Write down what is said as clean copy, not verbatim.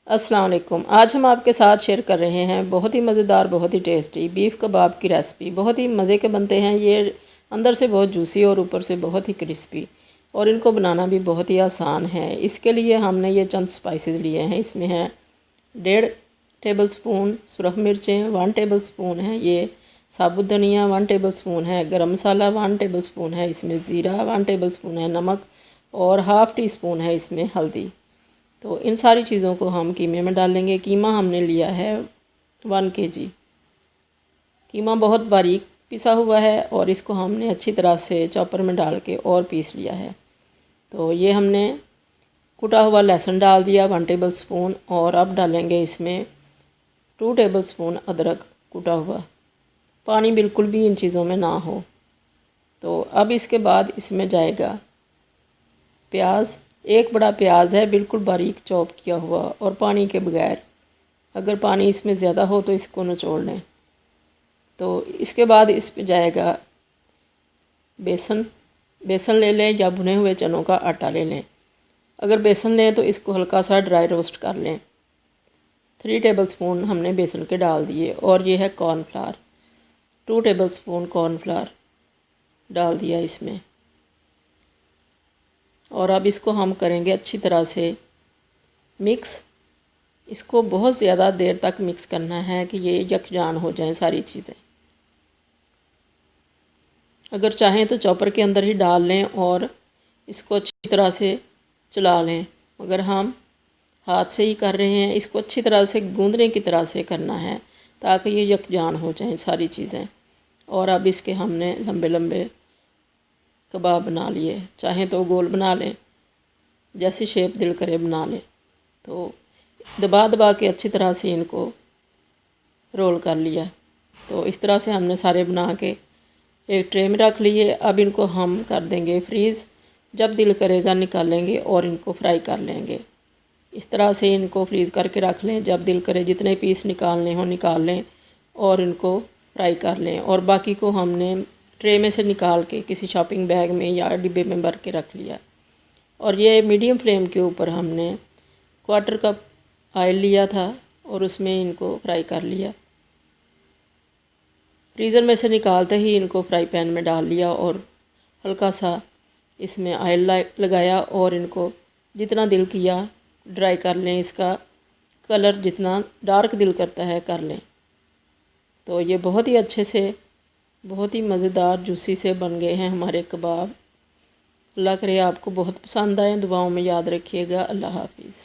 अस्सलाम वालेकुम। आज हम आपके साथ शेयर कर रहे हैं बहुत ही मज़ेदार, बहुत ही टेस्टी बीफ कबाब की रेसिपी। बहुत ही मज़े के बनते हैं ये, अंदर से बहुत जूसी और ऊपर से बहुत ही क्रिस्पी, और इनको बनाना भी बहुत ही आसान है। इसके लिए हमने ये चंद स्पाइसेस लिए हैं। इसमें है 1.5 टेबल स्पून सुरख मिर्चें, 1 टेबल स्पून है ये साबुत धनिया, 1 टेबल स्पून है गरम मसाला, 1 टेबल स्पून है इसमें ज़ीरा, 1 टेबल स्पून है नमक, और हाफ़ टी स्पून है इसमें हल्दी। तो इन सारी चीज़ों को हम कीमे में डालेंगे। कीमा हमने लिया है 1 kg। कीमा बहुत बारीक पिसा हुआ है और इसको हमने अच्छी तरह से चॉपर में डाल के और पीस लिया है। तो ये हमने कुटा हुआ लहसुन डाल दिया 1 टेबल स्पून, और अब डालेंगे इसमें 2 टेबल स्पून अदरक कुटा हुआ। पानी बिल्कुल भी इन चीज़ों में ना हो। तो अब इसके बाद इसमें जाएगा प्याज। एक बड़ा प्याज है बिल्कुल बारीक चॉप किया हुआ और पानी के बगैर। अगर पानी इसमें ज़्यादा हो तो इसको निचोड़ लें। तो इसके बाद इस पे जाएगा बेसन। बेसन ले लें या भुने हुए चनों का आटा ले लें। अगर बेसन लें तो इसको हल्का सा ड्राई रोस्ट कर लें। 3 टेबल स्पून हमने बेसन के डाल दिए, और ये है कॉर्नफ्लावर। 2 टेबल स्पून कॉर्नफ्लावर डाल दिया इसमें, और अब इसको हम करेंगे अच्छी तरह से मिक्स। इसको बहुत ज़्यादा देर तक मिक्स करना है कि ये यकजान हो जाएं सारी चीज़ें। अगर चाहें तो चॉपर के अंदर ही डाल लें और इसको अच्छी तरह से चला लें, मगर हम हाथ से ही कर रहे हैं। इसको अच्छी तरह से गूंदने की तरह से करना है ताकि ये यकजान हो जाएं सारी चीज़ें। और अब इसके हमने लंबे लंबे कबाब बना लिए। चाहें तो गोल बना लें, जैसी शेप दिल करे बना लें। तो दबा दबा के अच्छी तरह से इनको रोल कर लिया। तो इस तरह से हमने सारे बना के एक ट्रे में रख लिए। अब इनको हम कर देंगे फ्रीज़। जब दिल करेगा निकालेंगे और इनको फ्राई कर लेंगे। इस तरह से इनको फ्रीज़ करके रख लें। जब दिल करे जितने पीस निकालने हो निकाल लें और इनको फ्राई कर लें। और बाकी को हमने ट्रे में से निकाल के किसी शॉपिंग बैग में या डिब्बे में भर के रख लिया। और ये मीडियम फ्लेम के ऊपर हमने 1/4 कप ऑयल लिया था और उसमें इनको फ्राई कर लिया। फ्रीज़र में से निकालते ही इनको फ्राई पैन में डाल लिया और हल्का सा इसमें ऑयल लगाया, और इनको जितना दिल किया ड्राई कर लें। इसका कलर जितना डार्क दिल करता है कर लें। तो ये बहुत ही अच्छे से, बहुत ही मज़ेदार जूसी से बन गए हैं हमारे कबाब। अल्लाह करे आपको बहुत पसंद आए। दुआओं में याद रखिएगा। अल्लाह हाफिज़।